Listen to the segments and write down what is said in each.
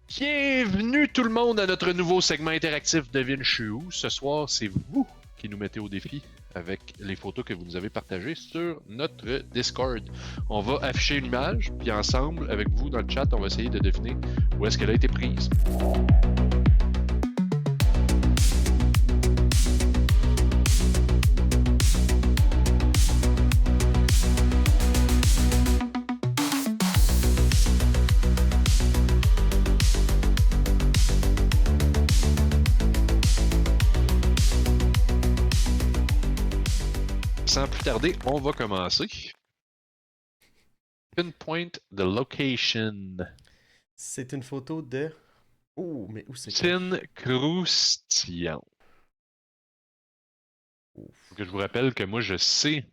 Bienvenue tout le monde à notre nouveau segment interactif Devine je suis où. Ce soir, c'est vous qui nous mettez au défi avec les photos que vous nous avez partagées sur notre Discord. On va afficher une image, puis ensemble, avec vous dans le chat, on va essayer de deviner où est-ce qu'elle a été prise. Sans plus tarder, on va commencer. Pinpoint the location. C'est une photo de... Oh, mais où c'est Poutine croustillant. Que je vous rappelle que moi, je sais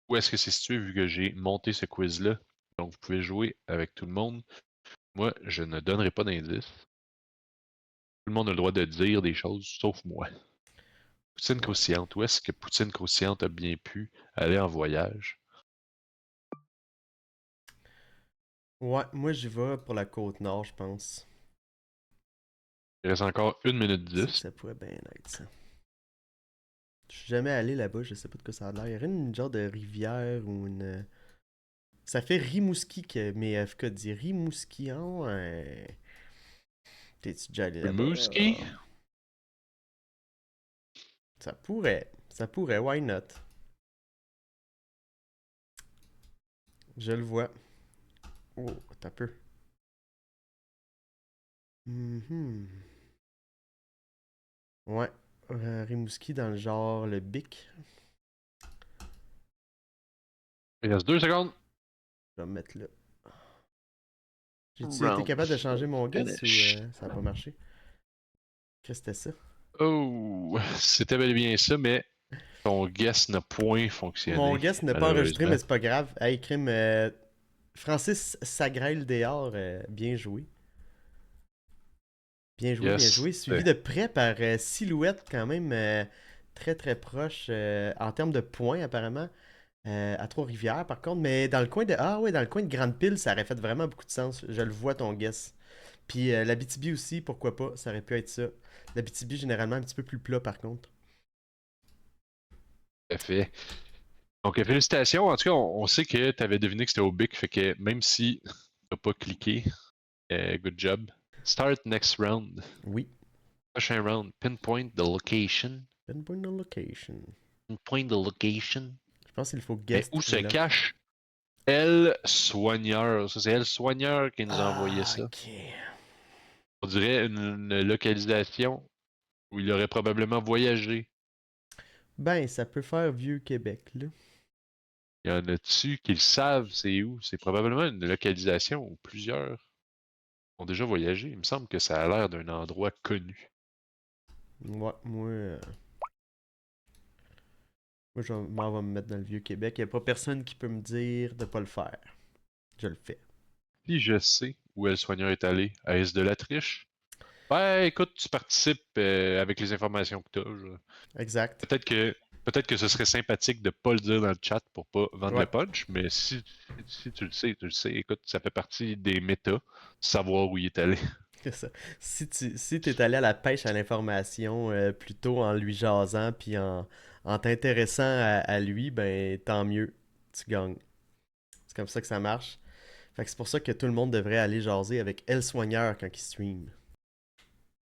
où est-ce que c'est situé vu que j'ai monté ce quiz-là. Donc, vous pouvez jouer avec tout le monde. Moi, je ne donnerai pas d'indice. Tout le monde a le droit de dire des choses, sauf moi. Poutine croustillante. Où est-ce que Poutine croustillante a bien pu aller en voyage? Ouais, moi j'y vais pour la côte nord, je pense. Il reste encore 1 minute C'est 10. que ça pourrait bien être ça. Je suis jamais allé là-bas, je sais pas de quoi ça a l'air. Il y aurait une genre de rivière ou une... Ça fait Rimouski que mes FK dit Rimouski, hein? Ouais. T'es-tu déjà allé Rimouski? là-bas? Ça pourrait, why not? Je le vois. Oh, t'as peu. Ouais, Rimouski dans le genre le Bic. Il reste 2 secondes. Je vais me mettre là. J'ai-tu été Round capable de changer mon guess ou finish. ça n'a pas marché? Qu'est-ce que c'était ça? Oh, c'était bel et bien ça, mais ton guess n'a point Mon fonctionné, guess n'est pas enregistré, malheureusement. mais c'est pas grave. Hey, crime. Francis Sagrail Déor, bien joué. Bien joué, bien Yes. joué. Suivi de près par Silhouette, quand même très très proche en termes de points, apparemment. À Trois-Rivières, par contre. Mais dans le coin de. Ah ouais, dans le coin de Grande-Pile, ça aurait fait vraiment beaucoup de sens. Je le vois, ton guess. Puis l'Abitibi aussi, pourquoi pas, ça aurait pu être ça. L'Abitibi, généralement, un petit peu plus plat, par contre. Tout à fait. Donc, félicitations. En tout cas, on sait que tu avais deviné que c'était au Bic, fait que même si tu n'as pas cliqué, good job. Start next round. Oui. Prochain round, pinpoint the location. Pinpoint the location. Pinpoint the location. Je pense qu'il faut Mais guest où se lock. cache Elle Soigneur? Ça, c'est Elle Soigneur qui nous a envoyé Ah, ça. ok. On dirait une localisation où il aurait probablement voyagé. Ben, ça peut faire vieux Québec, là. Il y en a-tu qui le savent, c'est où? C'est probablement une localisation où plusieurs ont déjà voyagé. Il me semble que ça a l'air d'un endroit connu. Ouais, moi je m'en vais me mettre dans le vieux Québec. Il n'y a pas personne qui peut me dire de pas le faire. Je le fais. Si je sais où Elle Soigneur est allé, est-ce de la triche? Ben, écoute, tu participes avec les informations que tu as. Exact. Peut-être que ce serait sympathique de pas le dire dans le chat pour pas vendre Ouais, le punch, mais si tu le sais, tu le sais. Écoute, ça fait partie des méta, savoir où il est allé. c'est ça. Si t'es allé à la pêche à l'information plutôt en lui jasant puis en t'intéressant à lui, ben tant mieux. Tu gagnes. C'est comme ça que ça marche. Fait que c'est pour ça que tout le monde devrait aller jaser avec El Soigneur quand il stream.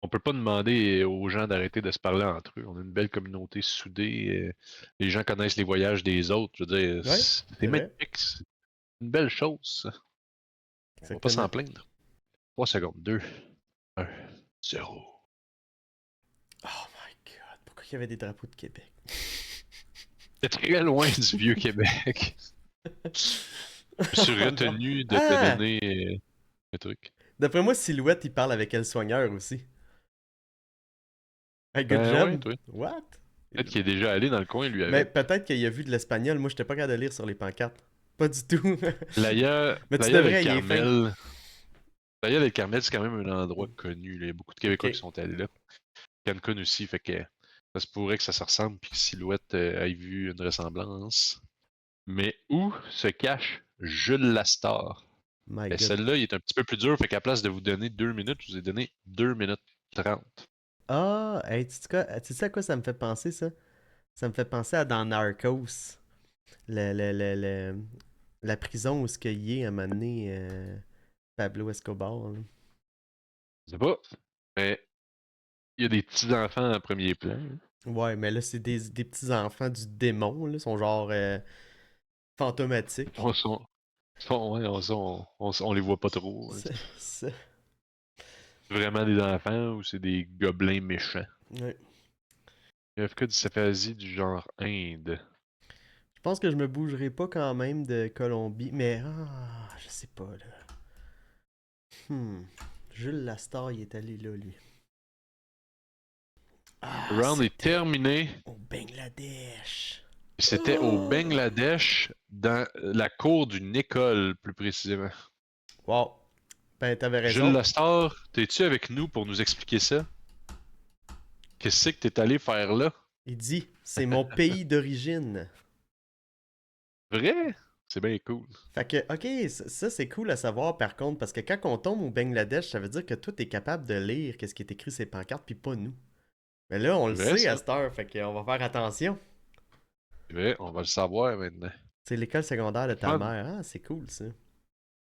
On peut pas demander aux gens d'arrêter de se parler entre eux. On a une belle communauté soudée. Les gens connaissent les voyages des autres. Je veux dire, Ouais, c'est c'est vrai. magnifique. C'est une belle chose, ça. On va pas Exactement. s'en plaindre. 3 secondes. 2, 1, 0. Oh my god, pourquoi il y avait des drapeaux de Québec? C'est très loin du vieux Québec. Je suis Oh non. retenu de te Ah! donner un truc. D'après moi, Silhouette, il parle avec El Soigneur aussi. Hey, good Ben ouais, job. toi. What? Peut-être qu'il est déjà allé dans le coin, lui, Mais avec. peut-être qu'il a vu de l'espagnol. Moi, j'étais pas capable de lire sur les pancartes. Pas du tout. Mais tu Playa del devrais, il est fin. Carmel. Playa del Carmel, c'est quand même un endroit connu, là. Il y a beaucoup de Québécois qui Ok. sont allés là. Cancun aussi, fait que ça se pourrait que ça se ressemble puis que Silhouette ait vu une ressemblance. Mais où se cache Jules Lastor? My Ben, God. celle-là, il est un petit peu plus dur, fait qu'à place de vous donner 2 minutes, je vous ai donné 2 minutes 30. Ah, hey, tu sais à quoi ça me fait penser, ça? Ça me fait penser à dans Narcos. Le, le, le, le- la prison où ce qu'il est à un moment donné, Pablo Escobar, là. Je sais pas, mais il y a des petits-enfants en premier plan. Ouais, mais là, c'est des petits-enfants du démon, là. Ils sont genre fantomatiques. On, ouais, on les voit pas trop. Hein. C'est- C'est vraiment des enfants ou c'est des gobelins méchants. ouais. FK dit ça fait Asie du genre Inde. Je pense que je me bougerai pas quand même de Colombie, mais je sais pas, là. Hmm. Jules Lastar, il est allé là, lui. Le Ah, round est c'était terminé. au Bangladesh. C'était au Oh! Bangladesh, dans la cour d'une école, plus précisément. Wow. Ben, t'avais Jules raison. Lastar, t'es-tu avec nous pour nous expliquer ça? Qu'est-ce que t'es allé faire là? Il dit, c'est mon pays d'origine. Vrai? C'est bien cool. Fait que, ok, ça c'est cool à savoir par contre, parce que quand on tombe au Bangladesh, ça veut dire que toi t'es capable de lire qu'est-ce qui est écrit sur ces pancartes, puis pas nous. Mais là, on C'est le vrai, sait à ça. cette heure, fait qu'on va faire attention. C'est vrai, on va le savoir maintenant. C'est l'école secondaire de ta Fun. mère. Ah, c'est cool ça.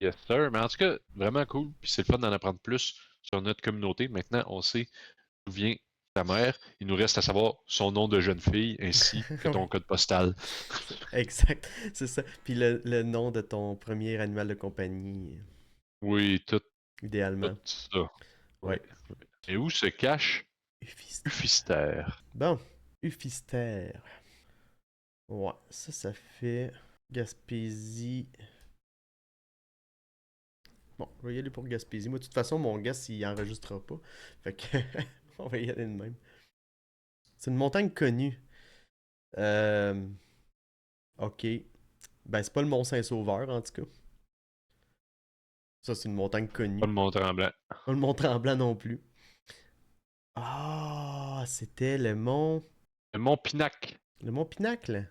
Yes, sir. Mais en tout cas, vraiment cool. Puis c'est le fun d'en apprendre plus sur notre communauté. Maintenant, on sait d'où vient ta mère. Il nous reste à savoir son nom de jeune fille ainsi que ton Ouais, code postal. exact, c'est ça. Puis le nom de ton premier animal de compagnie, Oui, tout idéalement. ça. Oui. Ouais. Et où se cache Uffister. Ufister? Bon, Uffister. Ouais, ça fait Gaspésie. Bon, je vais y aller pour Gaspésie. Moi, de toute façon, mon gars, il enregistrera pas. Fait que, on va y aller de même. C'est une montagne connue. Euh, ok. Ben, c'est pas le Mont-Saint-Sauveur, en tout cas. Ça, c'est une montagne Pas connue. le Mont-Tremblant. Pas le Mont-Tremblant non plus. Ah, c'était le mont... Le Mont Pinac. Le mont Pinacle.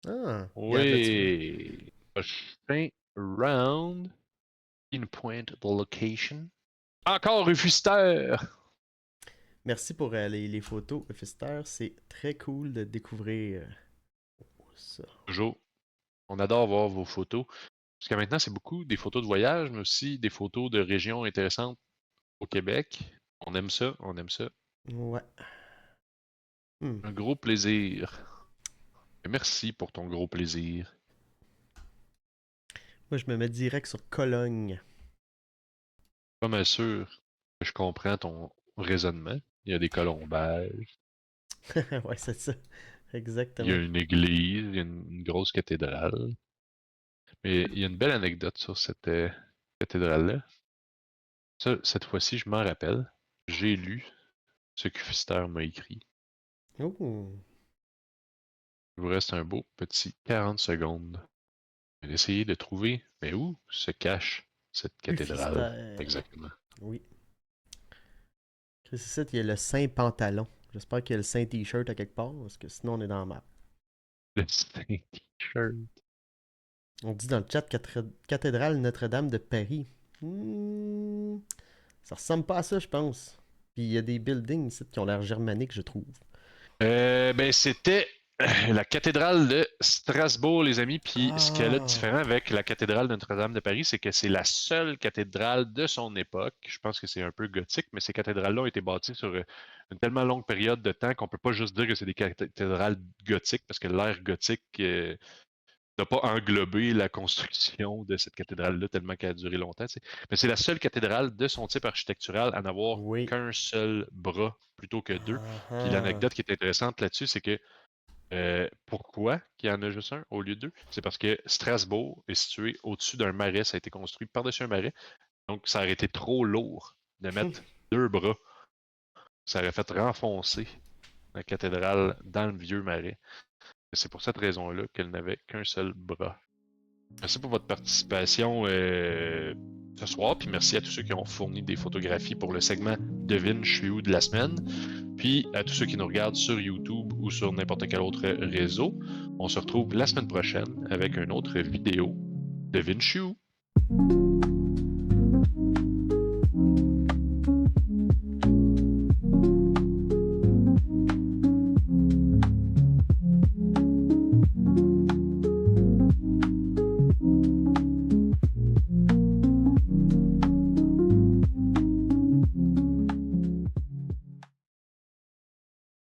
Ah, regarde là, tu vois. Oui. Prochain round. Pinpoint the location. Encore Ufister! Merci pour les photos, Uffister. C'est très cool de découvrir ça. Toujours. On adore voir vos photos. Jusqu'à maintenant, c'est beaucoup des photos de voyage, mais aussi des photos de régions intéressantes au Québec. On aime ça, on aime ça. Ouais. Hmm. Un gros plaisir. Et merci pour ton gros plaisir. Moi, je me mets direct sur Cologne. Pas mal sûr que je comprends ton raisonnement. Il y a des colombages, Ouais, c'est ça. il y a Exactement. une église, il y a une grosse cathédrale. Mais il y a une belle anecdote sur cette cathédrale-là. Ça, cette fois-ci, je m'en rappelle. J'ai lu ce que Pfister m'a écrit. Oh. Il vous reste un beau petit 40 secondes. Essayez de trouver, mais où se cache cette cathédrale Uffister. exactement? Oui. Chris, ici, il y a le Saint Pantalon. J'espère qu'il y a le Saint T-shirt à quelque part, parce que sinon, on est dans la map. Le Saint-T-shirt. On dit dans le chat cathédrale Notre-Dame de Paris. Hmm, ça ressemble pas à ça, je pense. Puis il y a des buildings ici qui ont l'air germaniques, je trouve. Ben, c'était la cathédrale de Strasbourg, les amis. Puis ce qu'elle a de Ah, différent avec la cathédrale de Notre-Dame de Paris, c'est que c'est la seule cathédrale de son époque. Je pense que c'est un peu gothique, mais ces cathédrales-là ont été bâties sur une tellement longue période de temps qu'on peut pas juste dire que c'est des cathédrales gothiques, parce que l'ère gothique n'a pas englobé la construction de cette cathédrale-là tellement qu'elle a duré longtemps. Tu sais. Mais c'est la seule cathédrale de son type architectural à n'avoir oui. qu'un seul bras plutôt que deux. Ah, Puis ah. l'anecdote qui est intéressante là-dessus, c'est que pourquoi qu'il y en a juste un au lieu de deux? C'est parce que Strasbourg est situé au-dessus d'un marais. Ça a été construit par-dessus un marais. Donc, ça aurait été trop lourd de mettre deux bras. Ça aurait fait renfoncer la cathédrale dans le vieux marais. C'est pour cette raison-là qu'elle n'avait qu'un seul bras. Merci pour votre participation ce soir, puis merci à tous ceux qui ont fourni des photographies pour le segment Devine, je suis où de la semaine, puis à tous ceux qui nous regardent sur YouTube ou sur n'importe quel autre réseau. On se retrouve la semaine prochaine avec une autre vidéo. Devine, je suis où.